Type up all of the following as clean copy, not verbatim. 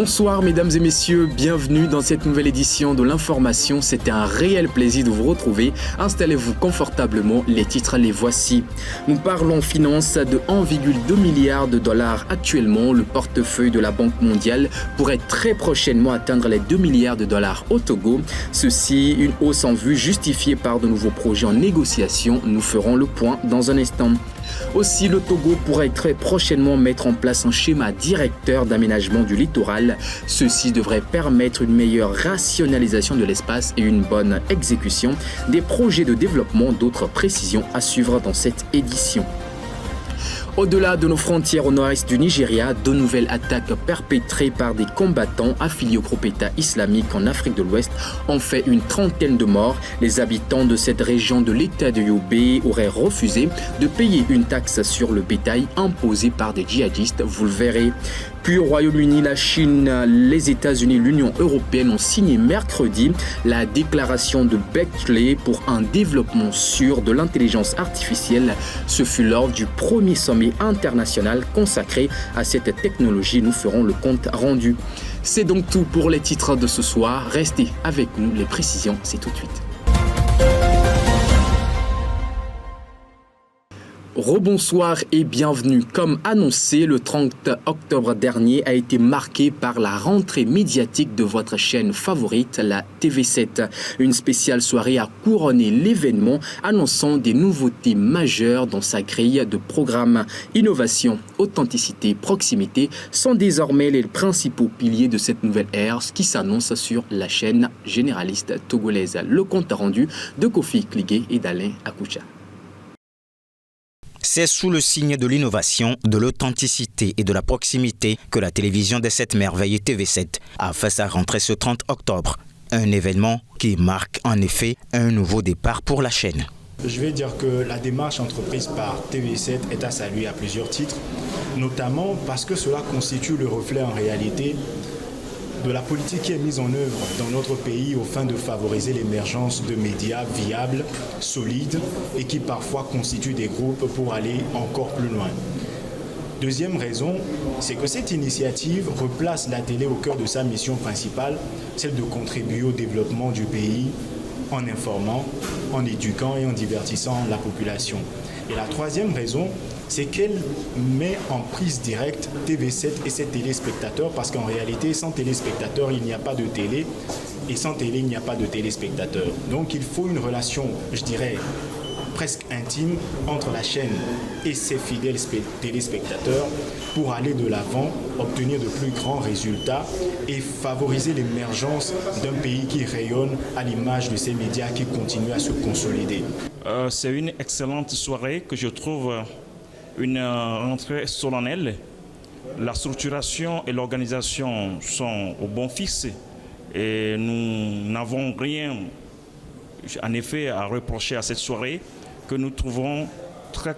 Bonsoir mesdames et messieurs, bienvenue dans cette nouvelle édition de l'information. C'est un réel plaisir de vous retrouver. Installez-vous confortablement, les titres les voici. Nous parlons finance de 1,2 milliard de dollars actuellement. Le portefeuille de la Banque mondiale pourrait très prochainement atteindre les 2 milliards de dollars au Togo. Ceci, une hausse en vue justifiée par de nouveaux projets en négociation. Nous ferons le point dans un instant. Aussi, le Togo pourrait très prochainement mettre en place un schéma directeur d'aménagement du littoral. Ceci devrait permettre une meilleure rationalisation de l'espace et une bonne exécution des projets de développement. D'autres précisions à suivre dans cette édition. Au-delà de nos frontières au nord-est du Nigeria, de nouvelles attaques perpétrées par des combattants affiliés au groupe État islamique en Afrique de l'Ouest ont fait une trentaine de morts. Les habitants de cette région de l'État de Yobe auraient refusé de payer une taxe sur le bétail imposée par des djihadistes, vous le verrez. Puis au Royaume-Uni, la Chine, les États-Unis et l'Union européenne ont signé mercredi la déclaration de Beckley pour un développement sûr de l'intelligence artificielle. Ce fut lors du premier sommet international consacré à cette technologie. Nous ferons le compte rendu. C'est donc tout pour les titres de ce soir. Restez avec nous, les précisions, c'est tout de suite. Rebonsoir et bienvenue. Comme annoncé, le 30 octobre dernier a été marqué par la rentrée médiatique de votre chaîne favorite, la TV7. Une spéciale soirée a couronné l'événement, annonçant des nouveautés majeures dans sa grille de programmes. Innovation, authenticité, proximité sont désormais les principaux piliers de cette nouvelle ère qui s'annonce sur la chaîne généraliste togolaise. Le compte rendu de Kofi Kligué et d'Alain Akoucha. C'est sous le signe de l'innovation, de l'authenticité et de la proximité que la télévision des 7 merveilles TV7 a fait sa rentrée ce 30 octobre. Un événement qui marque en effet un nouveau départ pour la chaîne. Je vais dire que la démarche entreprise par TV7 est à saluer à plusieurs titres, notamment parce que cela constitue le reflet en réalité de la politique qui est mise en œuvre dans notre pays au fin de favoriser l'émergence de médias viables, solides et qui parfois constituent des groupes pour aller encore plus loin. Deuxième raison, c'est que cette initiative replace la télé au cœur de sa mission principale, celle de contribuer au développement du pays en informant, en éduquant et en divertissant la population. Et la troisième raison, c'est qu'elle met en prise directe TV7 et ses téléspectateurs, parce qu'en réalité, sans téléspectateurs, il n'y a pas de télé, et sans télé, il n'y a pas de téléspectateurs. Donc il faut une relation, je dirais, presque intime entre la chaîne et ses fidèles téléspectateurs pour aller de l'avant, obtenir de plus grands résultats et favoriser l'émergence d'un pays qui rayonne à l'image de ces médias qui continuent à se consolider. C'est une excellente soirée que je trouve une rentrée solennelle. La structuration et l'organisation sont au bon fixe et nous n'avons rien en effet à reprocher à cette soirée que nous trouvons très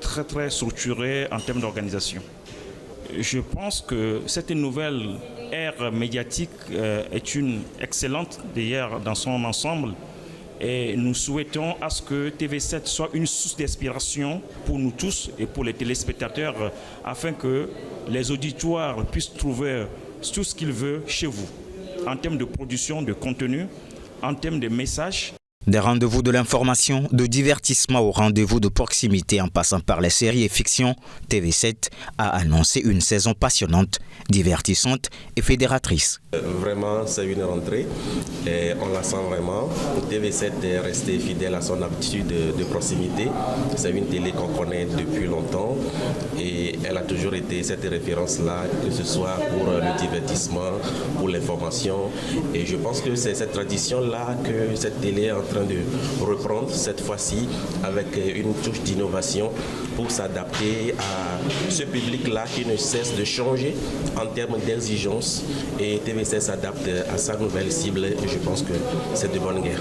structurée en termes d'organisation. Je pense que cette nouvelle ère médiatique est une excellente d'ailleurs dans son ensemble. Et nous souhaitons à ce que TV7 soit une source d'inspiration pour nous tous et pour les téléspectateurs afin que les auditoires puissent trouver tout ce qu'ils veulent chez vous en termes de production, de contenu, en termes de messages. Des rendez-vous de l'information, de divertissement au rendez-vous de proximité en passant par les séries et fictions, TV7 a annoncé une saison passionnante, divertissante et fédératrice. Vraiment, c'est une rentrée et on la sent vraiment. TV7 est resté fidèle à son habitude de proximité. C'est une télé qu'on connaît depuis longtemps et elle a toujours été cette référence-là, que ce soit pour le divertissement, pour l'information. Et je pense que c'est cette tradition-là que cette télé est en train de reprendre cette fois-ci avec une touche d'innovation pour s'adapter à ce public-là qui ne cesse de changer en termes d'exigence et TV7 s'adapte à sa nouvelle cible et je pense que c'est de bonne guerre.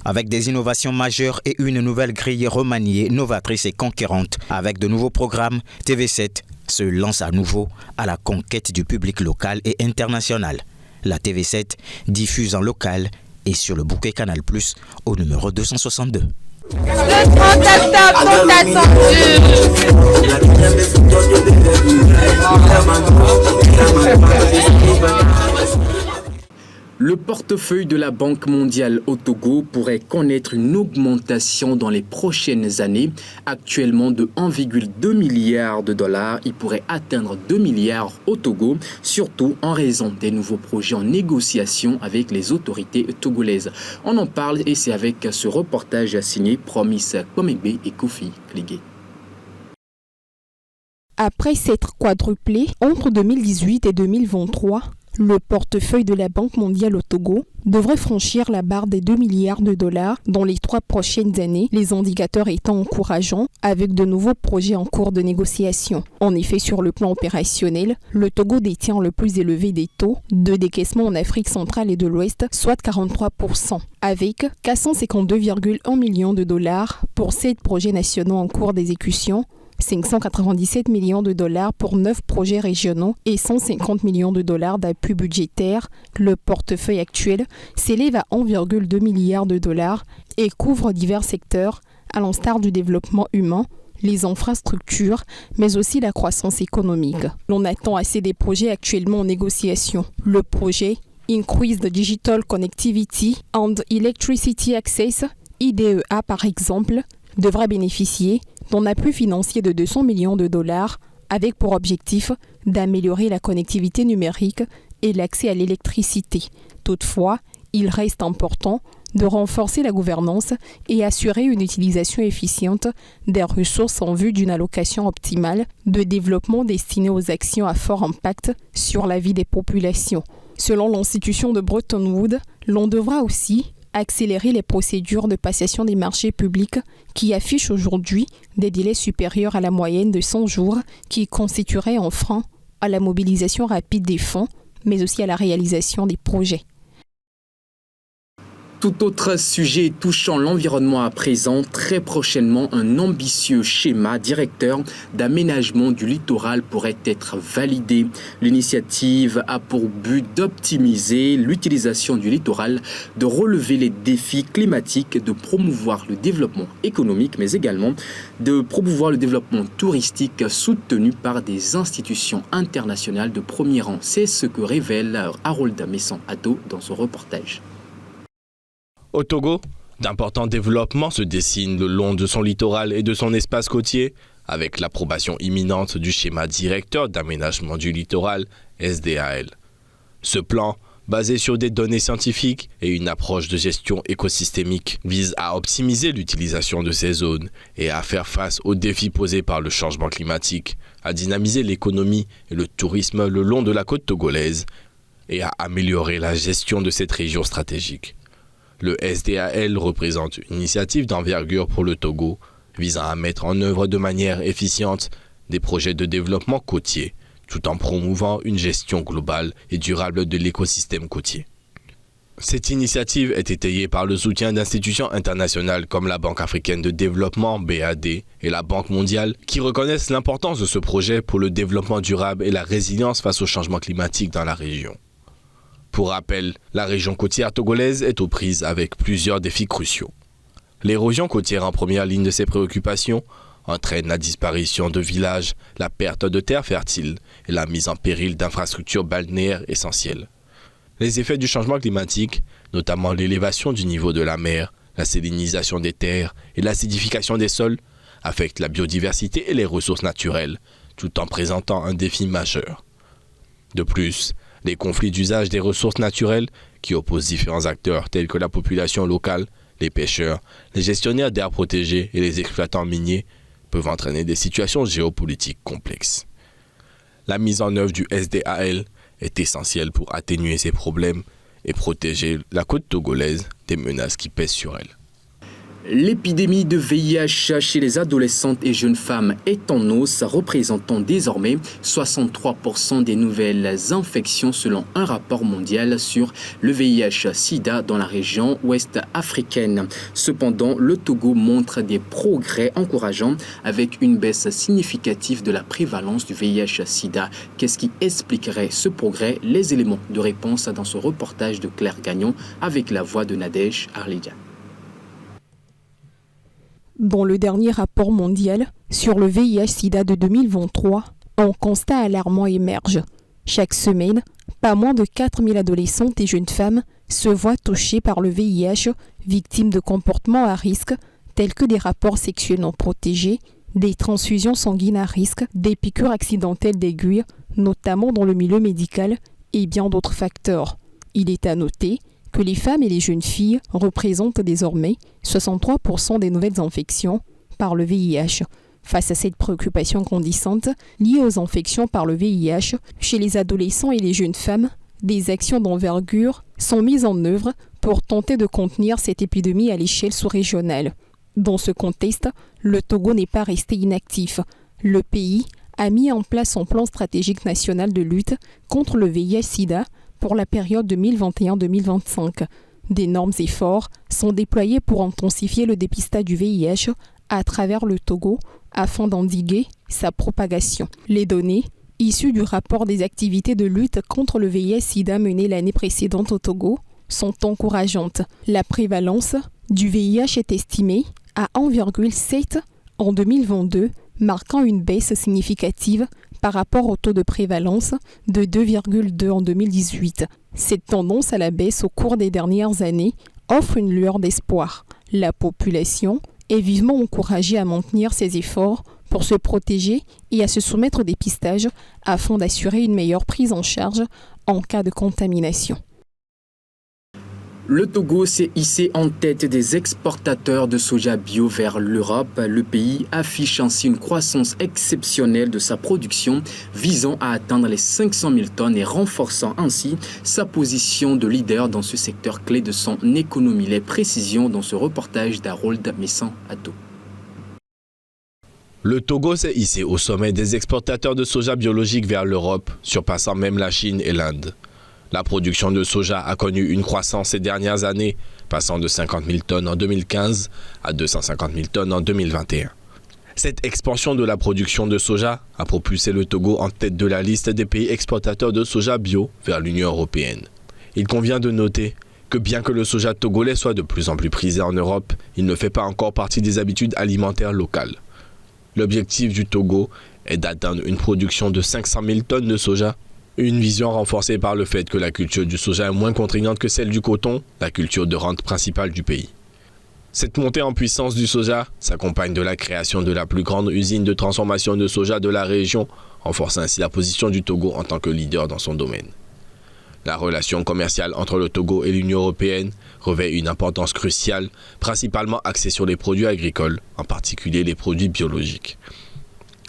Avec des innovations majeures et une nouvelle grille remaniée, novatrice et conquérante, avec de nouveaux programmes, TV7 se lance à nouveau à la conquête du public local et international. La TV7 diffuse en local et sur le bouquet Canal+, au numéro 262. Le 30 octobre sont attendus. Le portefeuille de la Banque mondiale au Togo pourrait connaître une augmentation dans les prochaines années. Actuellement de 1,2 milliard de dollars, il pourrait atteindre 2 milliards au Togo, surtout en raison des nouveaux projets en négociation avec les autorités togolaises. On en parle et c'est avec ce reportage signé Promise Komebe et Kofi Kligé. Après s'être quadruplé entre 2018 et 2023, le portefeuille de la Banque mondiale au Togo devrait franchir la barre des 2 milliards de dollars dans les 3 prochaines années, les indicateurs étant encourageants avec de nouveaux projets en cours de négociation. En effet, sur le plan opérationnel, le Togo détient le plus élevé des taux de décaissement en Afrique centrale et de l'Ouest, soit 43%, avec 452,1 millions de dollars pour 7 projets nationaux en cours d'exécution, 597 millions de dollars pour 9 projets régionaux et 150 millions de dollars d'appui budgétaire. Le portefeuille actuel s'élève à 1,2 milliard de dollars et couvre divers secteurs, à l'instar du développement humain, les infrastructures, mais aussi la croissance économique. L'on attend assez des projets actuellement en négociation. Le projet Increased Digital Connectivity and Electricity Access, IDEA par exemple, devrait bénéficier d'un appui financier de 200 millions de dollars avec pour objectif d'améliorer la connectivité numérique et l'accès à l'électricité. Toutefois, il reste important de renforcer la gouvernance et assurer une utilisation efficiente des ressources en vue d'une allocation optimale de développement destinée aux actions à fort impact sur la vie des populations. Selon l'institution de Bretton Woods, l'on devra aussi accélérer les procédures de passation des marchés publics qui affichent aujourd'hui des délais supérieurs à la moyenne de 100 jours qui constitueraient un frein à la mobilisation rapide des fonds, mais aussi à la réalisation des projets. Tout autre sujet touchant l'environnement à présent, très prochainement, un ambitieux schéma directeur d'aménagement du littoral pourrait être validé. L'initiative a pour but d'optimiser l'utilisation du littoral, de relever les défis climatiques, de promouvoir le développement économique, mais également de promouvoir le développement touristique soutenu par des institutions internationales de premier rang. C'est ce que révèle Harold Messon-Addo dans son reportage. Au Togo, d'importants développements se dessinent le long de son littoral et de son espace côtier, avec l'approbation imminente du schéma directeur d'aménagement du littoral, SDAL. Ce plan, basé sur des données scientifiques et une approche de gestion écosystémique, vise à optimiser l'utilisation de ces zones et à faire face aux défis posés par le changement climatique, à dynamiser l'économie et le tourisme le long de la côte togolaise et à améliorer la gestion de cette région stratégique. Le SDAL représente une initiative d'envergure pour le Togo, visant à mettre en œuvre de manière efficiente des projets de développement côtier, tout en promouvant une gestion globale et durable de l'écosystème côtier. Cette initiative est étayée par le soutien d'institutions internationales comme la Banque africaine de développement, BAD, et la Banque mondiale, qui reconnaissent l'importance de ce projet pour le développement durable et la résilience face au changement climatique dans la région. Pour rappel, la région côtière togolaise est aux prises avec plusieurs défis cruciaux. L'érosion côtière en première ligne de ses préoccupations entraîne la disparition de villages, la perte de terres fertiles et la mise en péril d'infrastructures balnéaires essentielles. Les effets du changement climatique, notamment l'élévation du niveau de la mer, la salinisation des terres et l'acidification des sols, affectent la biodiversité et les ressources naturelles, tout en présentant un défi majeur. De plus, les conflits d'usage des ressources naturelles qui opposent différents acteurs tels que la population locale, les pêcheurs, les gestionnaires d'aires protégées et les exploitants miniers peuvent entraîner des situations géopolitiques complexes. La mise en œuvre du SDAL est essentielle pour atténuer ces problèmes et protéger la côte togolaise des menaces qui pèsent sur elle. L'épidémie de VIH chez les adolescentes et jeunes femmes est en hausse, représentant désormais 63% des nouvelles infections selon un rapport mondial sur le VIH-Sida dans la région ouest africaine. Cependant, le Togo montre des progrès encourageants avec une baisse significative de la prévalence du VIH-Sida. Qu'est-ce qui expliquerait ce progrès? Les éléments de réponse dans ce reportage de Claire Gagnon avec la voix de Nadège Arlidia. Dans le dernier rapport mondial sur le VIH-Sida de 2023, un constat alarmant émerge. Chaque semaine, pas moins de 4000 adolescentes et jeunes femmes se voient touchées par le VIH, victimes de comportements à risque, tels que des rapports sexuels non protégés, des transfusions sanguines à risque, des piqûres accidentelles d'aiguilles, notamment dans le milieu médical, et bien d'autres facteurs. Il est à noter que les femmes et les jeunes filles représentent désormais 63% des nouvelles infections par le VIH. Face à cette préoccupation grandissante liée aux infections par le VIH, chez les adolescents et les jeunes femmes, des actions d'envergure sont mises en œuvre pour tenter de contenir cette épidémie à l'échelle sous-régionale. Dans ce contexte, le Togo n'est pas resté inactif. Le pays a mis en place son plan stratégique national de lutte contre le VIH-Sida pour la période 2021-2025. D'énormes efforts sont déployés pour intensifier le dépistage du VIH à travers le Togo afin d'endiguer sa propagation. Les données issues du rapport des activités de lutte contre le VIH-Sida menées l'année précédente au Togo sont encourageantes. La prévalence du VIH est estimée à 1,7 en 2022, marquant une baisse significative par rapport au taux de prévalence de 2,2 en 2018. Cette tendance à la baisse au cours des dernières années offre une lueur d'espoir. La population est vivement encouragée à maintenir ses efforts pour se protéger et à se soumettre au dépistage afin d'assurer une meilleure prise en charge en cas de contamination. Le Togo s'est hissé en tête des exportateurs de soja bio vers l'Europe. Le pays affiche ainsi une croissance exceptionnelle de sa production, visant à atteindre les 500 000 tonnes et renforçant ainsi sa position de leader dans ce secteur clé de son économie. Les précisions dans ce reportage d'Harold Messan-Atto. Le Togo s'est hissé au sommet des exportateurs de soja biologique vers l'Europe, surpassant même la Chine et l'Inde. La production de soja a connu une croissance ces dernières années, passant de 50 000 tonnes en 2015 à 250 000 tonnes en 2021. Cette expansion de la production de soja a propulsé le Togo en tête de la liste des pays exportateurs de soja bio vers l'Union européenne. Il convient de noter que bien que le soja togolais soit de plus en plus prisé en Europe, il ne fait pas encore partie des habitudes alimentaires locales. L'objectif du Togo est d'atteindre une production de 500 000 tonnes de soja. Une vision renforcée par le fait que la culture du soja est moins contraignante que celle du coton, la culture de rente principale du pays. Cette montée en puissance du soja s'accompagne de la création de la plus grande usine de transformation de soja de la région, renforçant ainsi la position du Togo en tant que leader dans son domaine. La relation commerciale entre le Togo et l'Union européenne revêt une importance cruciale, principalement axée sur les produits agricoles, en particulier les produits biologiques.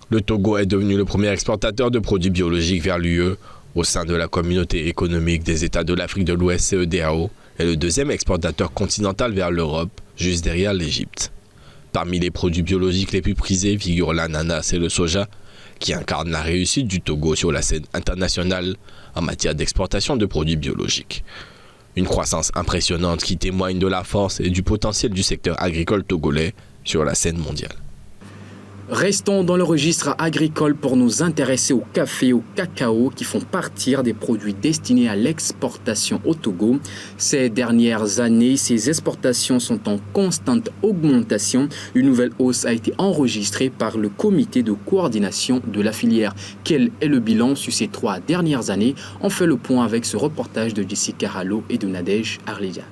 Le Togo est devenu le premier exportateur de produits biologiques vers l'UE, au sein de la communauté économique des États de l'Afrique de l'Ouest CEDEAO, et le deuxième exportateur continental vers l'Europe, juste derrière l'Égypte. Parmi les produits biologiques les plus prisés figurent l'ananas et le soja, qui incarnent la réussite du Togo sur la scène internationale en matière d'exportation de produits biologiques. Une croissance impressionnante qui témoigne de la force et du potentiel du secteur agricole togolais sur la scène mondiale. Restons dans le registre agricole pour nous intéresser au café et au cacao qui font partie des produits destinés à l'exportation au Togo. Ces dernières années, ces exportations sont en constante augmentation. Une nouvelle hausse a été enregistrée par le comité de coordination de la filière. Quel est le bilan sur ces 3 dernières années? On fait le point avec ce reportage de Jessica Rallo et de Nadège Arleja.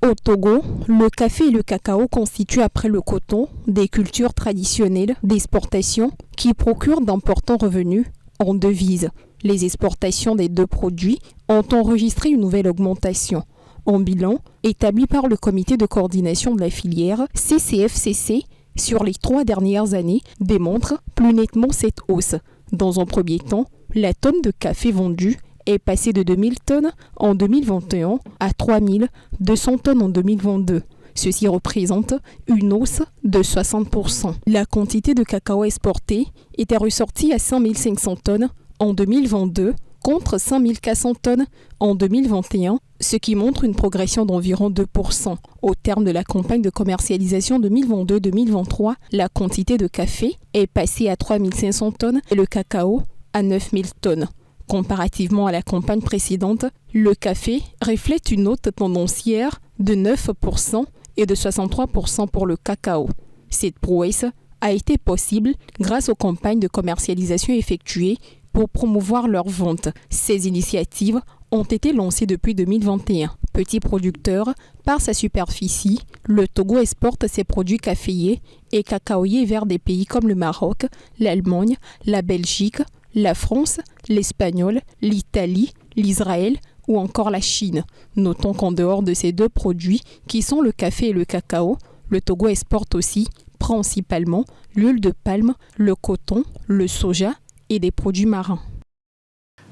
Au Togo, le café et le cacao constituent après le coton des cultures traditionnelles d'exportation qui procurent d'importants revenus en devises. Les exportations des deux produits ont enregistré une nouvelle augmentation. En bilan, établi par le comité de coordination de la filière CCFCC sur les 3 dernières années, démontre plus nettement cette hausse. Dans un premier temps, la tonne de café vendue est passé de 2000 tonnes en 2021 à 3200 tonnes en 2022. Ceci représente une hausse de 60%. La quantité de cacao exporté était ressortie à 5500 tonnes en 2022 contre 5400 tonnes en 2021, ce qui montre une progression d'environ 2%. Au terme de la campagne de commercialisation 2022-2023, la quantité de café est passée à 3500 tonnes et le cacao à 9000 tonnes. Comparativement à la campagne précédente, le café reflète une haute tendancière de 9% et de 63% pour le cacao. Cette prouesse a été possible grâce aux campagnes de commercialisation effectuées pour promouvoir leur vente. Ces initiatives ont été lancées depuis 2021. Petit producteur, par sa superficie, le Togo exporte ses produits caféiers et cacaoyers vers des pays comme le Maroc, l'Allemagne, la Belgique, la France, l'Espagnol, l'Italie, l'Israël ou encore la Chine. Notons qu'en dehors de ces deux produits, qui sont le café et le cacao, le Togo exporte aussi principalement l'huile de palme, le coton, le soja et des produits marins.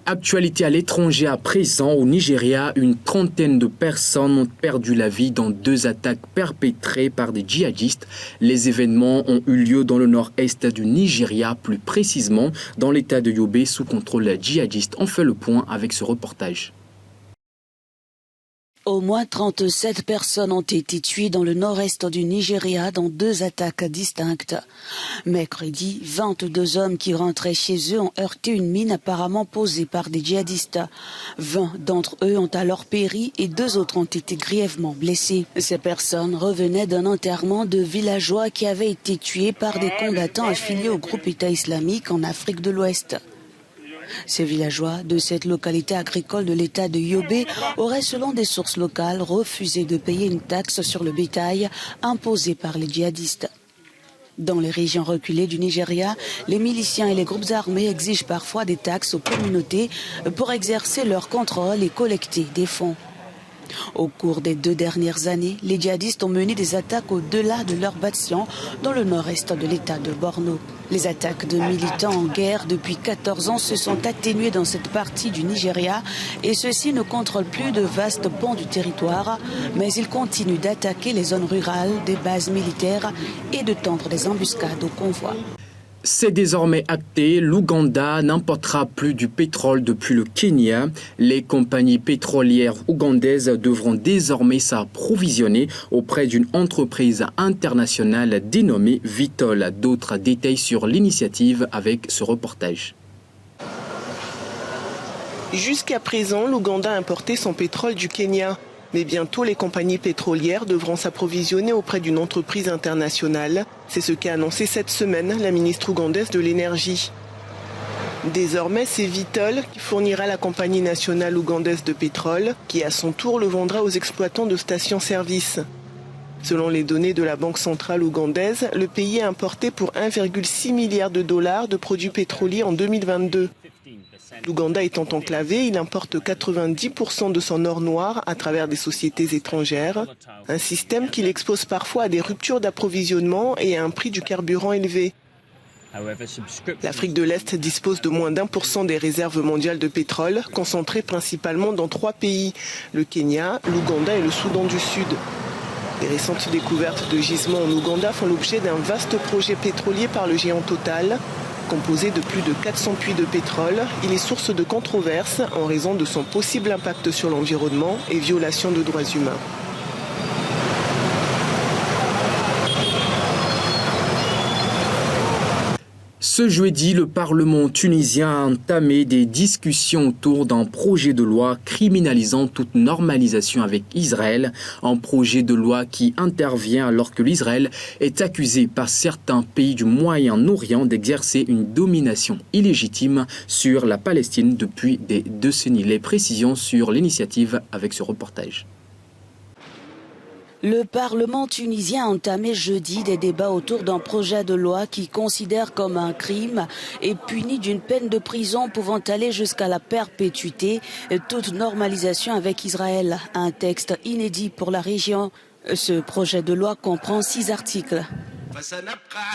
Actualité à l'étranger à présent, au Nigeria, une trentaine de personnes ont perdu la vie dans 2 attaques perpétrées par des djihadistes. Les événements ont eu lieu dans le nord-est du Nigeria, plus précisément dans l'état de Yobe sous contrôle djihadiste. On fait le point avec ce reportage. Au moins 37 personnes ont été tuées dans le nord-est du Nigeria dans 2 attaques distinctes. Mercredi, 22 hommes qui rentraient chez eux ont heurté une mine apparemment posée par des djihadistes. 20 d'entre eux ont alors péri et 2 autres ont été grièvement blessés. Ces personnes revenaient d'un enterrement de villageois qui avaient été tués par des combattants affiliés au groupe État islamique en Afrique de l'Ouest. Ces villageois de cette localité agricole de l'état de Yobe auraient, selon des sources locales, refusé de payer une taxe sur le bétail imposée par les djihadistes. Dans les régions reculées du Nigeria, les miliciens et les groupes armés exigent parfois des taxes aux communautés pour exercer leur contrôle et collecter des fonds. Au cours des 2 dernières années, les djihadistes ont mené des attaques au-delà de leur bastion dans le nord-est de l'état de Borno. Les attaques de militants en guerre depuis 14 ans se sont atténuées dans cette partie du Nigeria et ceux-ci ne contrôlent plus de vastes pans du territoire, mais ils continuent d'attaquer les zones rurales, des bases militaires et de tendre des embuscades aux convois. C'est désormais acté, l'Ouganda n'importera plus du pétrole depuis le Kenya. Les compagnies pétrolières ougandaises devront désormais s'approvisionner auprès d'une entreprise internationale dénommée Vitol. D'autres détails sur l'initiative avec ce reportage. Jusqu'à présent, l'Ouganda importait son pétrole du Kenya. Mais bientôt, les compagnies pétrolières devront s'approvisionner auprès d'une entreprise internationale. C'est ce qu'a annoncé cette semaine la ministre ougandaise de l'énergie. Désormais, c'est Vitol qui fournira la compagnie nationale ougandaise de pétrole, qui à son tour le vendra aux exploitants de stations-service. Selon les données de la Banque centrale ougandaise, le pays a importé pour 1,6 milliard de dollars de produits pétroliers en 2022. L'Ouganda étant enclavé, il importe 90% de son or noir à travers des sociétés étrangères, un système qui l'expose parfois à des ruptures d'approvisionnement et à un prix du carburant élevé. L'Afrique de l'Est dispose de moins d'1% des réserves mondiales de pétrole, concentrées principalement dans 3 pays, le Kenya, l'Ouganda et le Soudan du Sud. Les récentes découvertes de gisements en Ouganda font l'objet d'un vaste projet pétrolier par le géant Total. Composé de plus de 400 puits de pétrole, il est source de controverses en raison de son possible impact sur l'environnement et violation de droits humains. Ce jeudi, le Parlement tunisien a entamé des discussions autour d'un projet de loi criminalisant toute normalisation avec Israël, un projet de loi qui intervient alors que l'Israël est accusé par certains pays du Moyen-Orient d'exercer une domination illégitime sur la Palestine depuis des décennies. Les précisions sur l'initiative avec ce reportage. Le Parlement tunisien a entamé jeudi des débats autour d'un projet de loi qui considère comme un crime et punit d'une peine de prison pouvant aller jusqu'à la perpétuité toute normalisation avec Israël. Un texte inédit pour la région. Ce projet de loi comprend 6 articles.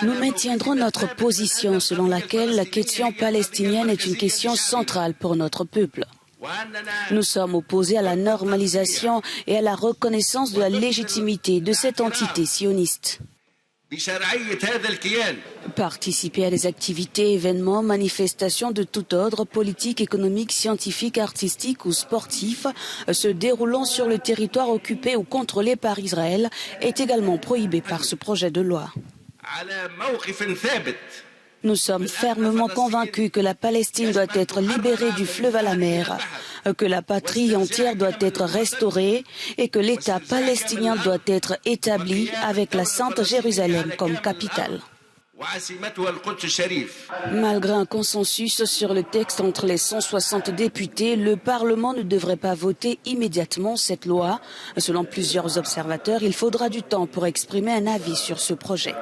Nous maintiendrons notre position selon laquelle la question palestinienne est une question centrale pour notre peuple. Nous sommes opposés à la normalisation et à la reconnaissance de la légitimité de cette entité sioniste. Participer à des activités, événements, manifestations de tout ordre, politique, économique, scientifique, artistique ou sportif, se déroulant sur le territoire occupé ou contrôlé par Israël est également prohibé par ce projet de loi. Nous sommes fermement convaincus que la Palestine doit être libérée du fleuve à la mer, que la patrie entière doit être restaurée et que l'État palestinien doit être établi avec la Sainte Jérusalem comme capitale. Malgré un consensus sur le texte entre les 160 députés, le Parlement ne devrait pas voter immédiatement cette loi. Selon plusieurs observateurs, il faudra du temps pour exprimer un avis sur ce projet.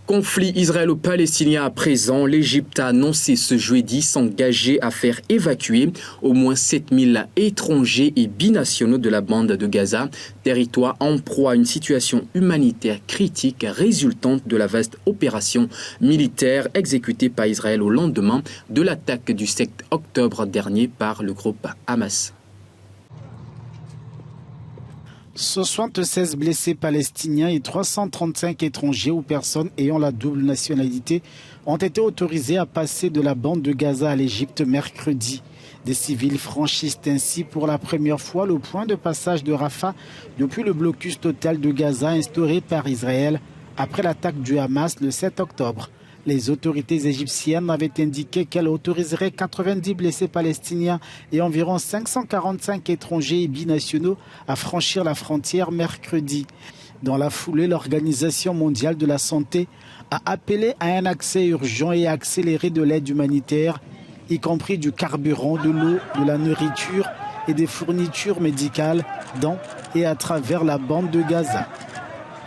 Conflit israélo-palestinien à présent, l'Égypte a annoncé ce jeudi s'engager à faire évacuer au moins 7000 étrangers et binationaux de la bande de Gaza, territoire en proie à une situation humanitaire critique résultante de la vaste opération militaire exécutée par Israël au lendemain de l'attaque du 7 octobre dernier par le groupe Hamas. 76 blessés palestiniens et 335 étrangers ou personnes ayant la double nationalité ont été autorisés à passer de la bande de Gaza à l'Égypte mercredi. Des civils franchissent ainsi pour la première fois le point de passage de Rafah depuis le blocus total de Gaza instauré par Israël après l'attaque du Hamas le 7 octobre. Les autorités égyptiennes avaient indiqué qu'elles autoriseraient 90 blessés palestiniens et environ 545 étrangers et binationaux à franchir la frontière mercredi. Dans la foulée, l'Organisation mondiale de la santé a appelé à un accès urgent et accéléré de l'aide humanitaire, y compris du carburant, de l'eau, de la nourriture et des fournitures médicales dans et à travers la bande de Gaza.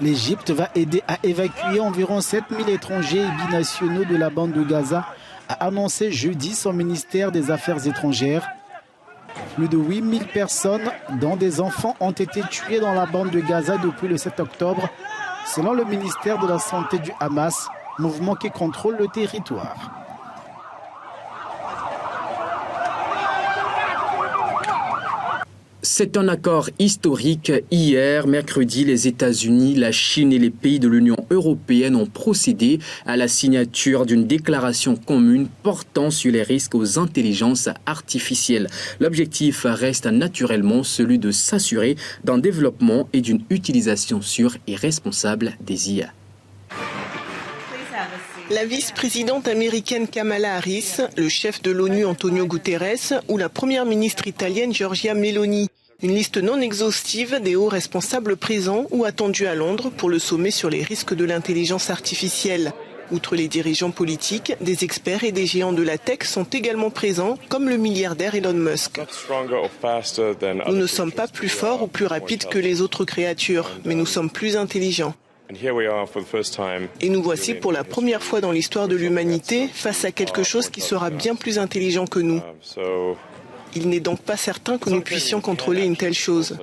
L'Égypte va aider à évacuer environ 7000 étrangers et binationaux de la bande de Gaza, a annoncé jeudi son ministère des Affaires étrangères. Plus de 8000 personnes, dont des enfants, ont été tuées dans la bande de Gaza depuis le 7 octobre, selon le ministère de la Santé du Hamas, mouvement qui contrôle le territoire. C'est un accord historique. Hier, mercredi, les États-Unis, la Chine et les pays de l'Union européenne ont procédé à la signature d'une déclaration commune portant sur les risques aux intelligences artificielles. L'objectif reste naturellement celui de s'assurer d'un développement et d'une utilisation sûre et responsable des IA. La vice-présidente américaine Kamala Harris, le chef de l'ONU Antonio Guterres ou la première ministre italienne Giorgia Meloni. Une liste non exhaustive des hauts responsables présents ou attendus à Londres pour le sommet sur les risques de l'intelligence artificielle. Outre les dirigeants politiques, des experts et des géants de la tech sont également présents, comme le milliardaire Elon Musk. Nous ne sommes pas plus forts ou plus rapides que les autres créatures, mais nous sommes plus intelligents. Et nous voici pour la première fois dans l'histoire de l'humanité face à quelque chose qui sera bien plus intelligent que nous. Il n'est donc pas certain que nous puissions contrôler une telle chose.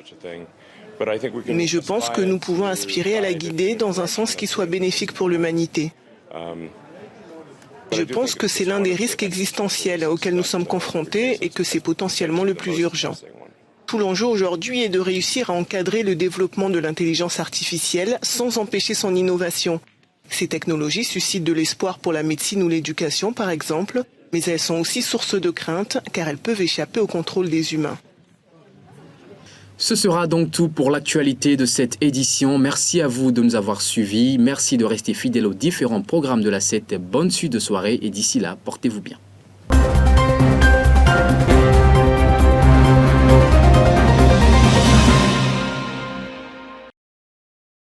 Mais je pense que nous pouvons aspirer à la guider dans un sens qui soit bénéfique pour l'humanité. Je pense que c'est l'un des risques existentiels auxquels nous sommes confrontés et que c'est potentiellement le plus urgent. Tout l'enjeu aujourd'hui est de réussir à encadrer le développement de l'intelligence artificielle sans empêcher son innovation. Ces technologies suscitent de l'espoir pour la médecine ou l'éducation, par exemple, mais elles sont aussi source de crainte car elles peuvent échapper au contrôle des humains. Ce sera donc tout pour l'actualité de cette édition. Merci à vous de nous avoir suivis. Merci de rester fidèles aux différents programmes de la 7. Bonne suite de soirée et d'ici là, portez-vous bien.